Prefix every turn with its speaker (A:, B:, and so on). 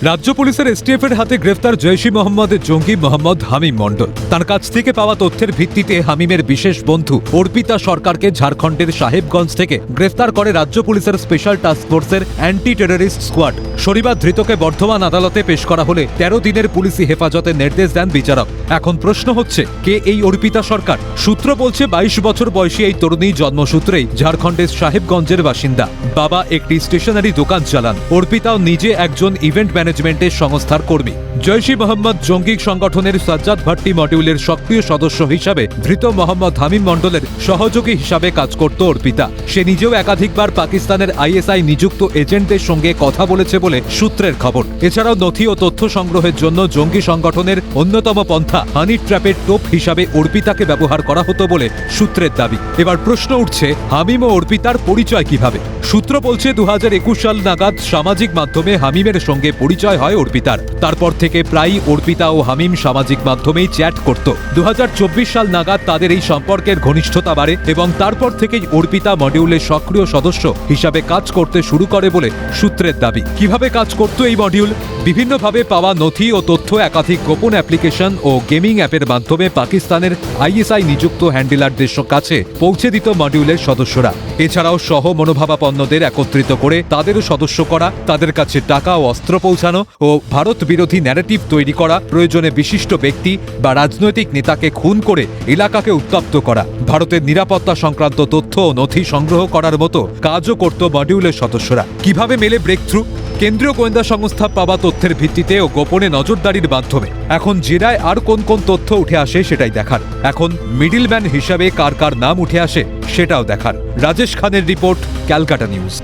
A: রাজ্য পুলিশের এসটিএফ এর হাতে গ্রেফতার জৈশ ই মোহাম্মদের জঙ্গি মোহাম্মদ হামিম মণ্ডল। তার কাছ থেকে পাওয়া তথ্যের ভিত্তিতে হামিমের বিশেষ বন্ধু অর্পিতা সরকারকে ঝাড়খণ্ডের সাহেবগঞ্জ থেকে গ্রেফতার করে রাজ্য পুলিশের স্পেশাল টাস্ক ফোর্সের অ্যান্টি টেররিস্ট স্কোয়াড। শনিবার ধৃতকে বর্ধমান আদালতে পেশ করা হলে ১৩ দিনের পুলিশি হেফাজতের নির্দেশ দেন বিচারক। এখন প্রশ্ন হচ্ছে, কে এই অর্পিতা সরকার? সূত্র বলছে ২২ বছর বয়সী এই তরুণী জন্মসূত্রেই ঝাড়খণ্ডের সাহেবগঞ্জের বাসিন্দা। বাবা একটি স্টেশনারি দোকান চালান। অর্পিতাও নিজে একজন ইভেন্ট ম্যানেজমেন্টের সংস্থার কর্মী। জৈশ ই মোহাম্মদ জঙ্গি সংগঠনের সাজ্জাদ ভাট্টি মডিউলের সক্রিয় সদস্য হিসাবে ধৃত মোহাম্মদ হামিম মণ্ডলের সহযোগী হিসাবে কাজ করত অর্পিতা। সে নিজেও একাধিকবার পাকিস্তানের আইএসআই নিযুক্ত এজেন্টদের সঙ্গে কথা বলেছে বলে সূত্রের খবর। এছাড়াও নথি ও তথ্য সংগ্রহের জন্য জঙ্গি সংগঠনের অন্যতম পন্থা হানি ট্র্যাপের টোপ হিসাবে অর্পিতাকে ব্যবহার করা হতো বলে সূত্রের দাবি। এবার প্রশ্ন উঠছে, হামিম ও অর্পিতার পরিচয় কিভাবে? সূত্র বলছে ২০২১ সাল নাগাদ সামাজিক মাধ্যমে হামিমের সঙ্গে পরিচয় হয় অর্পিতার। তারপর থেকে প্রায়ই অর্পিতা ও হামিম সামাজিক মাধ্যমেই চ্যাট করত। ২০২৪ সাল নাগাদ তাদের এই সম্পর্কের ঘনিষ্ঠতা বাড়ে এবং তারপর থেকেই অর্পিতা মডিউলের সক্রিয় সদস্য হিসাবে কাজ করতে শুরু করে বলে সূত্রের দাবি। কিভাবে কাজ করত এই মডিউল? বিভিন্নভাবে পাওয়া নথি ও তথ্য একাধিক গোপন অ্যাপ্লিকেশন ও গেমিং অ্যাপের মাধ্যমে পাকিস্তানের আইএসআই নিযুক্ত হ্যান্ডেলারদের কাছে পৌঁছে দিত মডিউলের সদস্যরা। এছাড়াও সহ মনোভাবাপন্নদের একত্রিত করে তাদেরও সদস্য করা, তাদের কাছে টাকা ও অস্ত্র পৌঁছানো ও ভারত বিরোধী ন্যারেটিভ তৈরি করা, প্রয়োজনে বিশিষ্ট ব্যক্তি বা রাজনৈতিক নেতাকে খুন করে এলাকাকে উত্তপ্ত করা, ভারতের নিরাপত্তা সংক্রান্ত তথ্য ও নথি সংগ্রহ করার মতো কাজও করত মডিউলের সদস্যরা। কিভাবে মেলে ব্রেক থ্রু? কেন্দ্রীয় গোয়েন্দা সংস্থা পাওয়া তথ্যের ভিত্তিতে ও গোপনে নজরদারির মাধ্যমে। এখন জেরায় আর কোন কোন তথ্য উঠে আসে সেটাই দেখার। এখন মিডলম্যান হিসাবে কার কার নাম উঠে আসে সেটাও দেখার। রাজেশ খানের রিপোর্ট, ক্যালকাটা নিউজ।